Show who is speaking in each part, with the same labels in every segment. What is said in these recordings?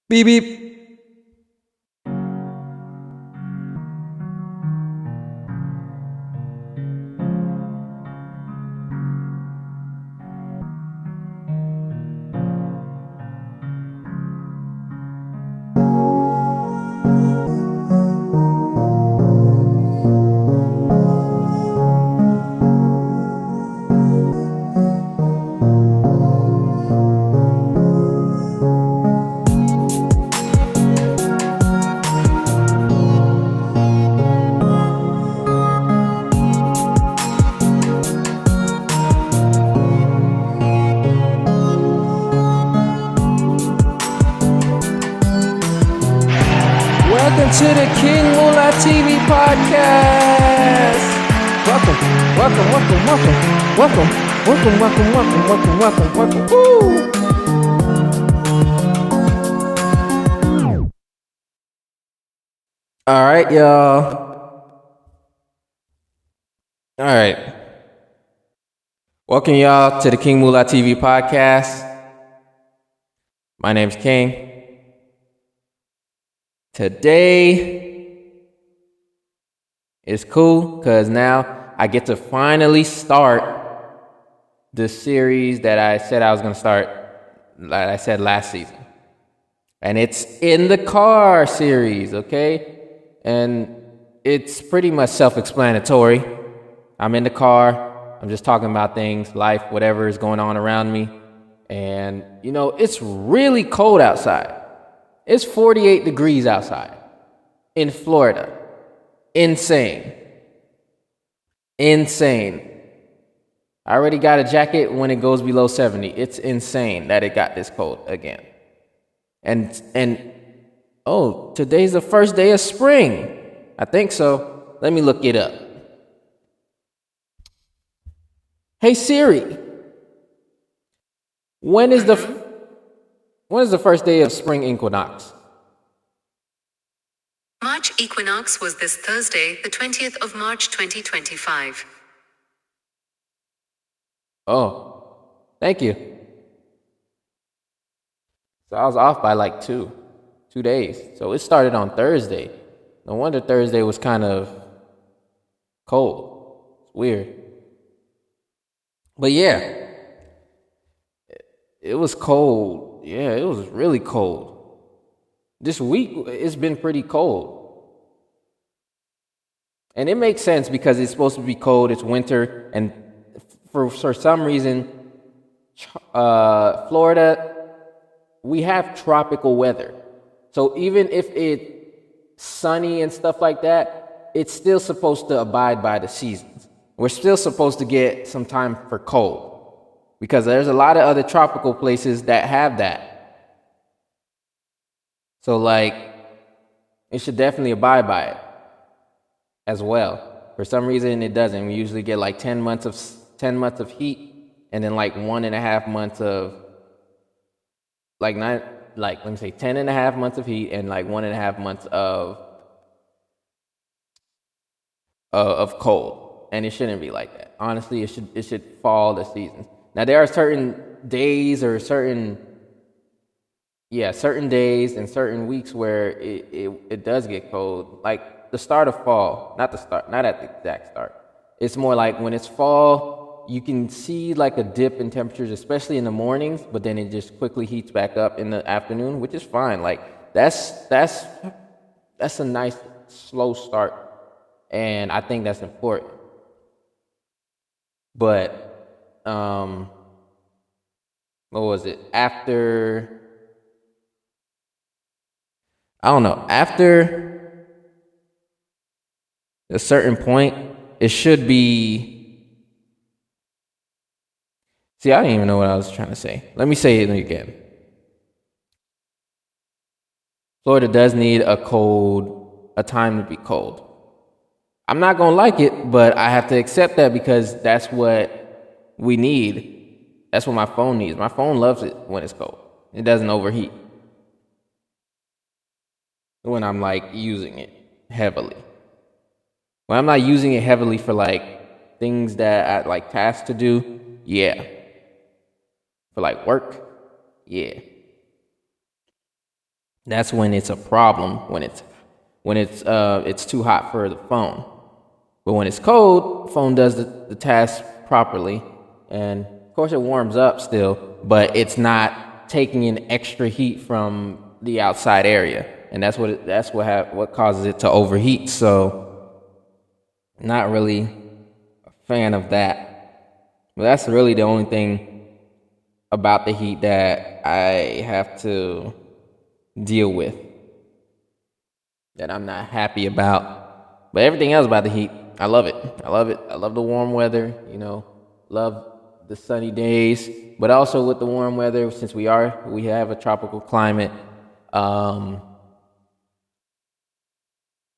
Speaker 1: Beep beep. Welcome to the King Moolah TV podcast. Welcome, welcome, welcome, welcome, welcome, welcome, welcome, welcome, welcome, welcome, welcome. Woo! All right, y'all. All right. Welcome, y'all, to the King Moolah TV podcast. My name's King. Today is cool because now I get to finally start the series that I said I was going to start, like I said last season. And it's In the Car series, okay? And it's pretty much self-explanatory. I'm in the car. I'm just talking about things, life, whatever is going on around me. And, it's really cold outside. It's 48 degrees outside in Florida. Insane. I already got a jacket when it goes below 70. It's insane that it got this cold again. And today's the first day of spring. I think so. Let me look it up. Hey Siri, when is the first day of spring equinox?
Speaker 2: March equinox was this Thursday, the 20th of March 2025.
Speaker 1: Oh, thank you. So I was off by like two days. So it started on Thursday. No wonder Thursday was kind of cold. It's weird. But yeah, it was cold. Yeah, it was really cold. This week, it's been pretty cold. And it makes sense because it's supposed to be cold. It's winter. And for some reason, Florida, we have tropical weather. So even if it's sunny and stuff like that, it's still supposed to abide by the seasons. We're still supposed to get some time for cold because there's a lot of other tropical places that have that. So, it should definitely abide by it as well. For some reason, it doesn't. We usually get 10 months of heat, and then 1.5 months of 10 and a half months of heat, and 1.5 months of cold. And it shouldn't be like that. Honestly, it should fall the seasons. Now there are certain days or certain days and certain weeks where it does get cold. Like the start of fall, not at the exact start. It's more like when it's fall, you can see a dip in temperatures, especially in the mornings, but then it just quickly heats back up in the afternoon, which is fine. That's a nice slow start, and I think that's important. But what was it? After a certain point, it should be. See, I don't even know what I was trying to say. Let me say it again. Florida does need a time to be cold. I'm not going to like it, but I have to accept that because that's what we need. That's what my phone needs. My phone loves it when it's cold. It doesn't overheat when I'm using it heavily. When I'm not using it heavily for things that I tasks to do, yeah. For work, yeah. That's when it's a problem. When it's too hot for the phone. But when it's cold, phone does the task properly, and of course it warms up still, but it's not taking in extra heat from the outside area, and what causes it to overheat. So, not really a fan of that. But that's really the only thing about the heat that I have to deal with that I'm not happy about. But everything else about the heat, I love it. I love it. I love the warm weather, love the sunny days. But also with the warm weather, since we have a tropical climate, um,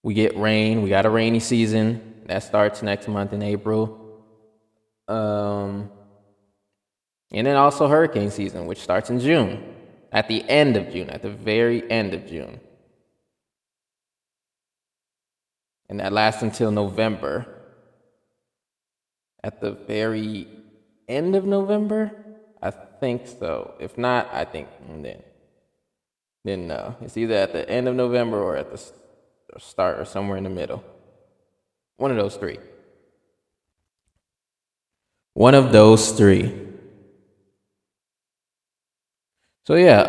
Speaker 1: we get rain. We got a rainy season that starts next month in April. Um, and then also hurricane season, which starts in June, at the end of June, at the very end of June. And that lasts until November. At the very end of November? I think so. If not, I think then no. It's either at the end of November or at the start or somewhere in the middle. One of those three. One of those three. So yeah,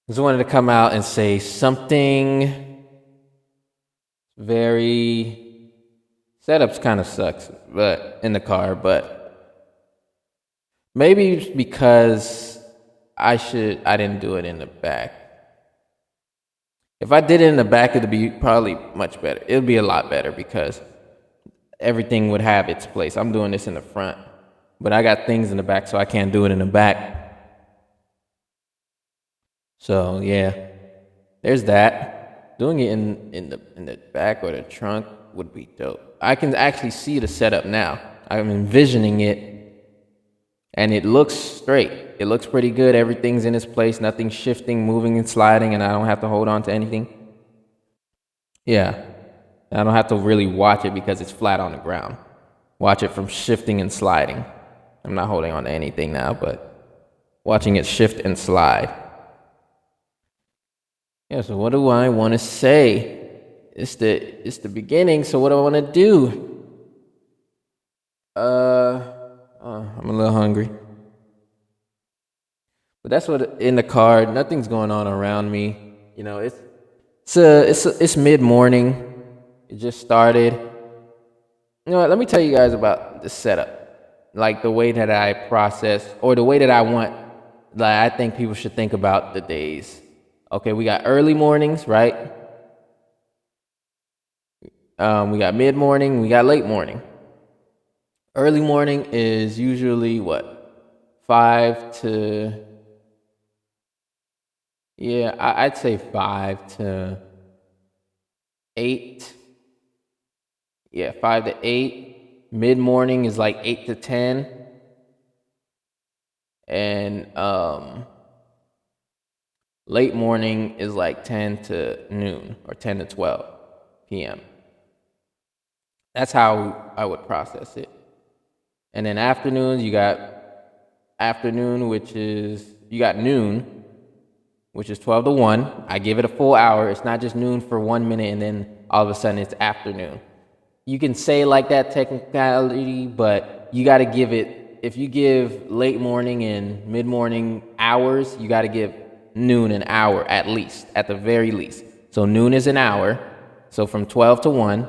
Speaker 1: just wanted to come out and say something very setups kind of sucks, but in the car, but maybe because I didn't do it in the back. If I did it in the back, it'd be probably much better. It'd be a lot better because everything would have its place. I'm doing this in the front, but I got things in the back, so I can't do it in the back. So yeah, there's that. Doing it in the back or the trunk would be dope. I can actually see the setup now. I'm envisioning it, and it looks straight. It looks pretty good. Everything's in its place. Nothing's shifting, moving, and sliding, and I don't have to hold on to anything. Yeah, I don't have to really watch it because it's flat on the ground. Watch it from shifting and sliding. I'm not holding on to anything now, but watching it shift and slide. Yeah, so what do I want to say? It's the beginning, so what do I want to do? I'm a little hungry. But that's what in the car, nothing's going on around me. It's mid morning. It just started. You know what? Let me tell you guys about the setup, like the way that I process, or the way that I want. Like I think people should think about the days. Okay, we got early mornings, right? We got mid morning. We got late morning. Early morning is usually what? 5 to, yeah, I'd say 5 to 8. Yeah, 5 to 8. Mid morning is like 8 to 10. And late morning is like 10 to noon or 10 to 12 p.m. That's how I would process it. And then afternoons, you got afternoon, you got noon, which is 12 to 1. I give it a full hour. It's not just noon for 1 minute and then all of a sudden it's afternoon. You can say like that technicality, but you got to give it, if you give late morning and mid morning hours, you got to give noon an hour at least, at the very least. So noon is an hour, so from 12 to 1.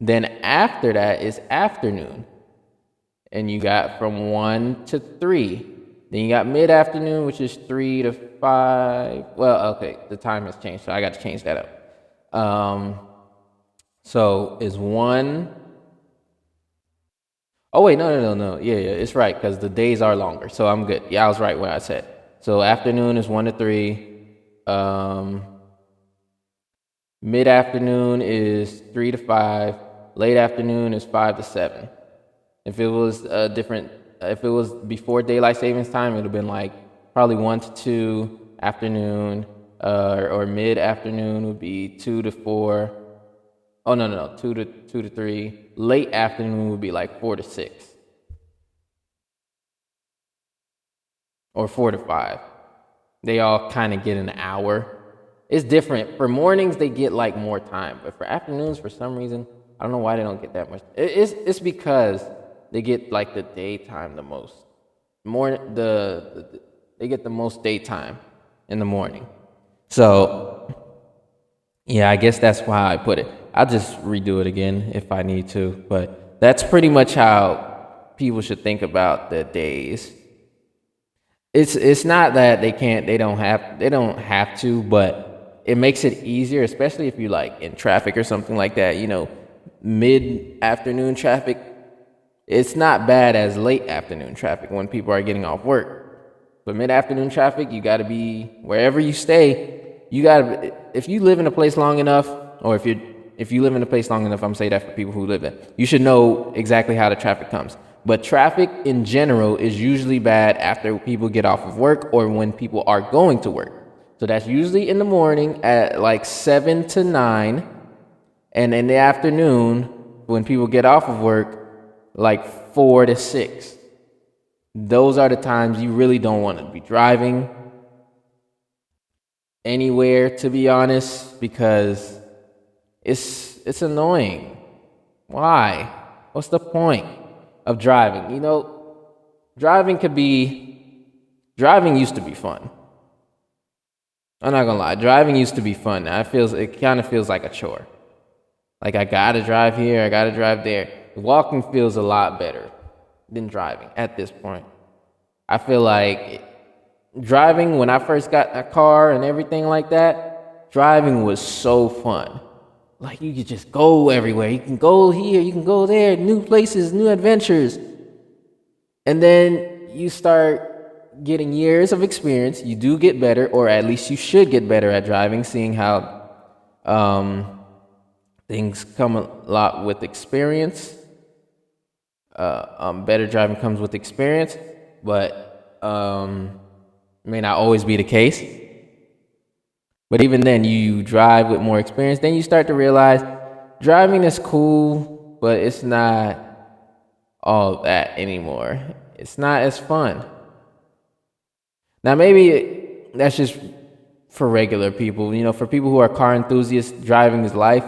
Speaker 1: Then after that is afternoon. And you got from 1 to 3. Then you got mid-afternoon, which is 3 to 5. Well, okay, the time has changed, so I got to change that up. So is 1... Oh, wait, no. Yeah, it's right, because the days are longer, so I'm good. Yeah, I was right when I said. So afternoon is 1 to 3. Mid-afternoon is 3 to 5. Late afternoon is 5 to 7. If it was if it was before daylight savings time, it would have been like probably 1 to 2 afternoon, or mid afternoon would be 2 to 4. Oh no, 2 to 3. Late afternoon would be like 4 to 6, or 4 to 5. They all kind of get an hour. It's different. For mornings, they get like more time, but for afternoons, for some reason, I don't know why they don't get that much. It's because they get like the daytime the most. They get the most daytime in the morning. So yeah, I guess that's why I put it. I'll just redo it again if I need to, but that's pretty much how people should think about the days. It's not that they don't have to, but it makes it easier, especially if you like in traffic or something like that. Mid afternoon traffic, it's not bad as late afternoon traffic when people are getting off work. But mid afternoon traffic, you got to be wherever you stay. If you live in a place long enough, or if you live in a place long enough, I'm gonna say that for people who live there, you should know exactly how the traffic comes. But traffic in general is usually bad after people get off of work or when people are going to work. So that's usually in the morning at like 7 to 9, and in the afternoon when people get off of work, like 4 to 6. Those are the times you really don't want to be driving anywhere, to be honest, because it's annoying. Why? What's the point of driving? Driving used to be fun. I'm not gonna lie, driving used to be fun. Now it kind of feels like a chore. Like I gotta drive here, I gotta drive there. Walking feels a lot better than driving at this point. I feel like driving, when I first got a car and everything like that, driving was so fun. Like you could just go everywhere. You can go here, you can go there, new places, new adventures. And then you start getting years of experience. You do get better, or at least you should get better at driving, seeing how things come a lot with experience. Better driving comes with experience, but may not always be the case. But even then, you drive with more experience, then you start to realize driving is cool, but it's not all that anymore. It's not as fun. Now, maybe that's just for regular people. For people who are car enthusiasts, driving is life.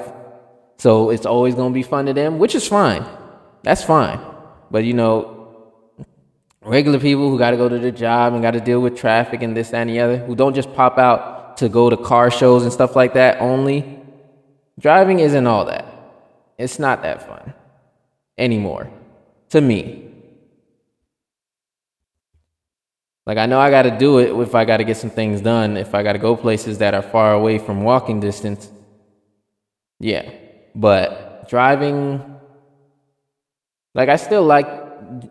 Speaker 1: So it's always going to be fun to them, which is fine. That's fine. But, regular people who got to go to their job and got to deal with traffic and this, that, and the other, who don't just pop out to go to car shows and stuff like that only, driving isn't all that. It's not that fun anymore, to me. Like, I know I got to do it if I got to get some things done, if I got to go places that are far away from walking distance. Yeah, but driving, like, I still like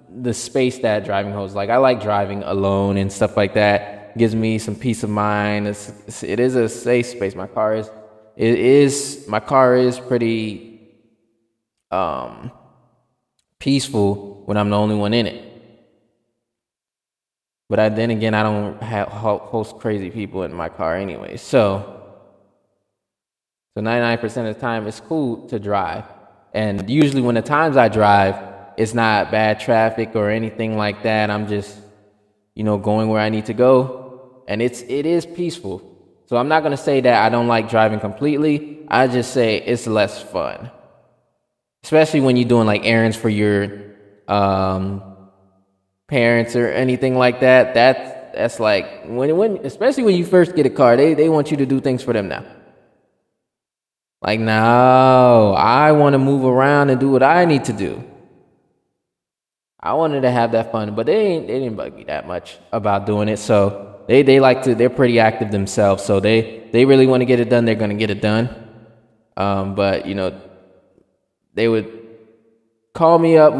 Speaker 1: the space that driving holds. Like, I like driving alone and stuff like that. Gives me some peace of mind. It is a safe space. My car is pretty peaceful when I'm the only one in it. But then again, I don't host crazy people in my car anyway. So 99% of the time, it's cool to drive. And usually when the times I drive, it's not bad traffic or anything like that. I'm just, going where I need to go. And it is peaceful. So I'm not going to say that I don't like driving completely. I just say it's less fun. Especially when you're doing like errands for your parents or anything like that. That's like, especially when you first get a car, they want you to do things for them now. Like, no, I want to move around and do what I need to do. I wanted to have that fun, but they didn't bug me that much about doing it. So they're pretty active themselves. So they really want to get it done. They're going to get it done. But they would call me up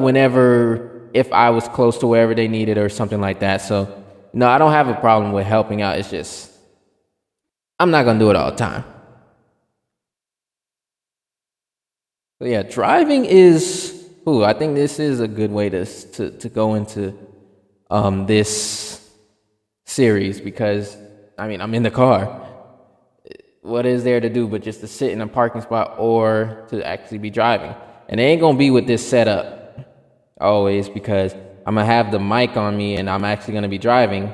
Speaker 1: if I was close to wherever they needed or something like that. So no, I don't have a problem with helping out. It's just, I'm not going to do it all the time. So yeah, driving is, I think this is a good way to go into this series, because I'm in the car. What is there to do but just to sit in a parking spot or to actually be driving? And it ain't gonna be with this setup always, because I'm gonna have the mic on me and I'm actually gonna be driving.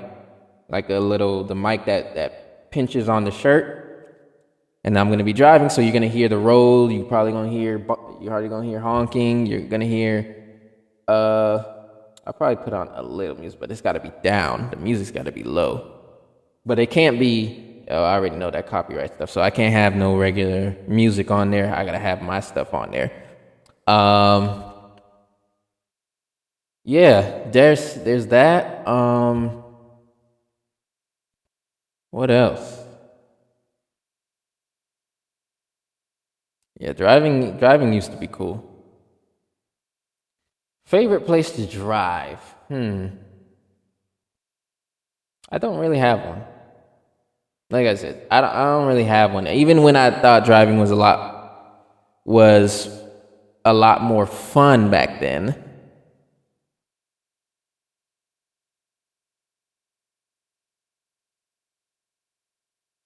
Speaker 1: like the mic that pinches on the shirt. And I'm gonna be driving, so you're gonna hear the roll. You're probably gonna hear honking. You're gonna hear. I'll probably put on a little music, but it's got to be down. The music's got to be low. But it can't be. Oh, I already know that copyright stuff, so I can't have no regular music on there. I gotta have my stuff on there. Yeah, there's that. What else? Yeah, driving used to be cool. Favorite place to drive? I don't really have one. Like I said, I don't really have one. Even when I thought driving was a lot more fun back then.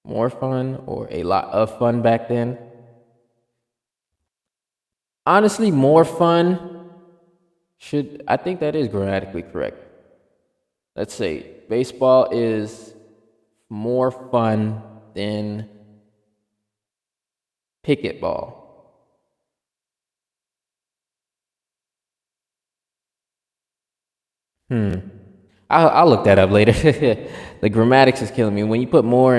Speaker 1: More fun or a lot of fun back then. Honestly, more fun I think that is grammatically correct. Let's say baseball is more fun than picket ball. I'll look that up later. The grammatics is killing me. When you put more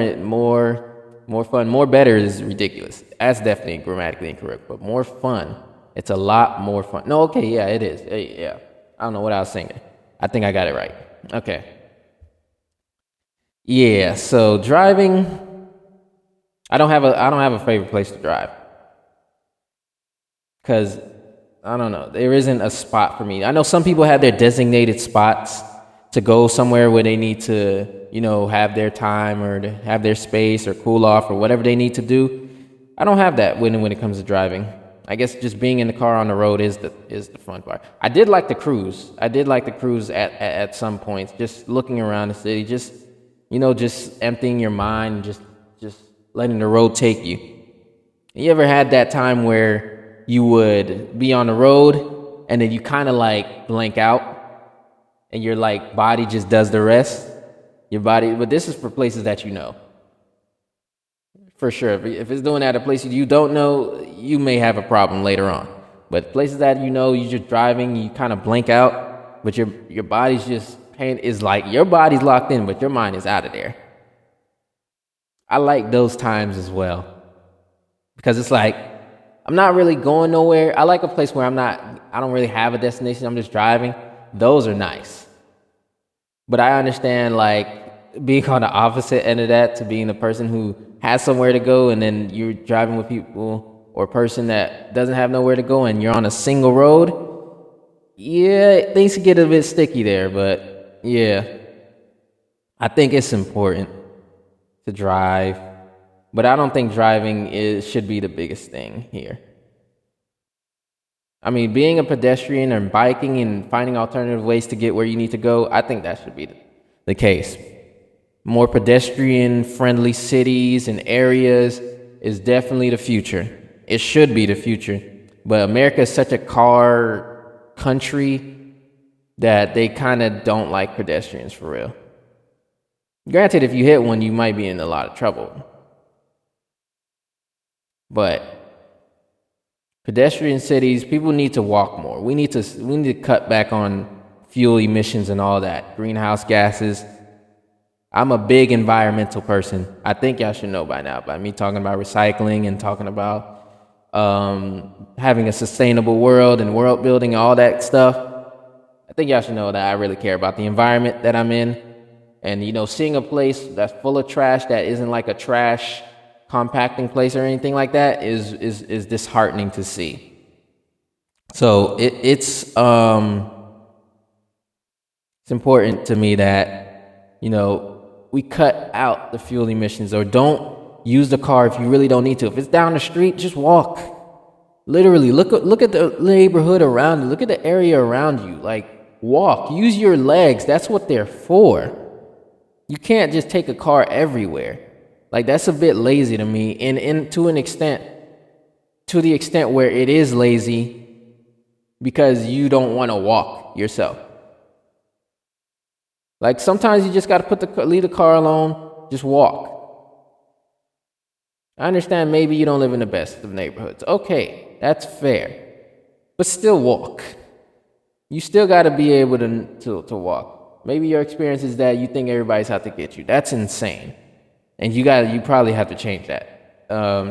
Speaker 1: fun, more better is ridiculous. That's definitely grammatically incorrect. But more fun, it's a lot more fun. No, okay, yeah, it is. Yeah, I don't know what I was saying. I think I got it right. Okay. Yeah. So driving, I don't have a favorite place to drive because I don't know. There isn't a spot for me. I know some people have their designated spots to go somewhere where they need to, have their time or to have their space or cool off or whatever they need to do. I don't have that when it comes to driving. I guess just being in the car on the road is the fun part. I did like the cruise. I did like the cruise at some points, just looking around the city, just emptying your mind, just letting the road take you. You ever had that time where you would be on the road and then you kind of like blank out and your like body just does the rest? Your body, but this is for places that you know. For sure. If it's doing that at places you don't know, you may have a problem later on. But places that you're just driving, you kind of blank out, but your body's just pain is like your body's locked in, but your mind is out of there. I like those times as well. Because it's like I'm not really going nowhere. I like a place where I don't really have a destination. I'm just driving. Those are nice. But I understand like being on the opposite end of that to being the person who has somewhere to go and then you're driving with people or a person that doesn't have nowhere to go and you're on a single road. Yeah, things can get a bit sticky there, but yeah. I think it's important to drive, but I don't think driving should be the biggest thing here. I mean, being a pedestrian and biking and finding alternative ways to get where you need to go, I think that should be the case. More pedestrian friendly cities and areas is definitely the future. It should be the future. But America is such a car country that they kind of don't like pedestrians for real. Granted, if you hit one, you might be in a lot of trouble. But pedestrian cities, people need to walk more. We need to cut back on fuel emissions and all that, greenhouse gases. I'm a big environmental person. I think y'all should know by now, by me talking about recycling and talking about having a sustainable world and world building, all that stuff. I think y'all should know that I really care about the environment that I'm in. And, seeing a place that's full of trash that isn't like a trash compacting place or anything like that is disheartening to see. So it's important to me that, we cut out the fuel emissions or don't use the car if you really don't need to. If it's down the street, just walk. Literally, look at the neighborhood around you. Look at the area around you. Like, walk. Use your legs. That's what they're for. You can't just take a car everywhere. Like, that's a bit lazy to me. And to the extent where it is lazy because you don't want to walk yourself. Like sometimes you just got to leave the car alone, just walk. I understand maybe you don't live in the best of neighborhoods. Okay, that's fair. But still walk. You still got to be able to walk. Maybe your experience is that you think everybody's out to get you. That's insane. And you probably have to change that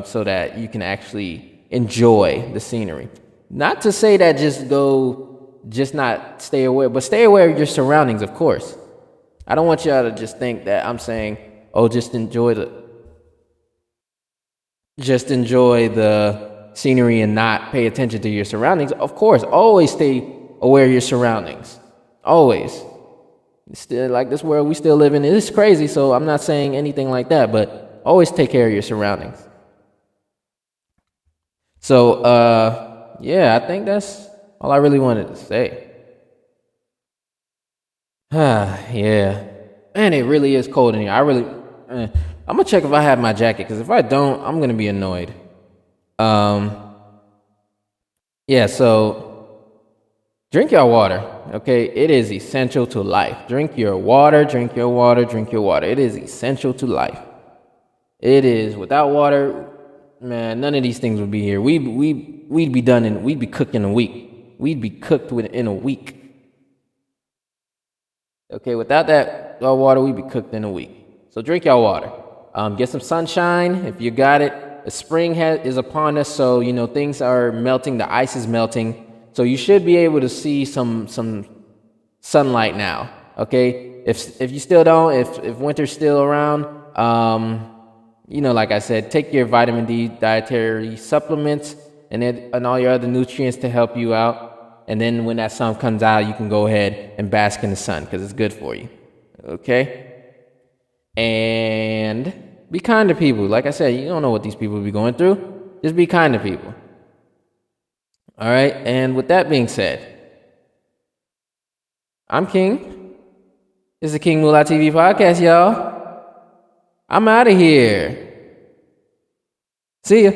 Speaker 1: so that you can actually enjoy the scenery. Not to say that just not stay aware, but stay aware of your surroundings, of course. I don't want y'all to just think that I'm saying, oh, just enjoy the scenery and not pay attention to your surroundings. Of course, always stay aware of your surroundings. Always. It's still like this world we still live in. It is crazy, so I'm not saying anything like that, but always take care of your surroundings. So, yeah, I think that's all I really wanted to say. Yeah. Man, it really is cold in here. I'm gonna check if I have my jacket, because if I don't, I'm gonna be annoyed. Yeah, so drink your water, okay? It is essential to life. Drink your water, drink your water, drink your water. It is essential to life. It is. Without water, man, none of these things would be here. We'd be done we'd be cooked in a week. We'd be cooked in a week. Okay, without that water, we'd be cooked in a week. So drink your water. Get some sunshine if you got it. The spring is upon us, so things are melting. The ice is melting, so you should be able to see some sunlight now. Okay, if you still don't, if winter's still around, like I said, take your vitamin D dietary supplements and all your other nutrients to help you out. And then when that sun comes out, you can go ahead and bask in the sun because it's good for you. Okay? And be kind to people. Like I said, you don't know what these people be going through. Just be kind to people. All right? And with that being said, I'm King. This is the King Moolah TV podcast, y'all. I'm out of here. See ya.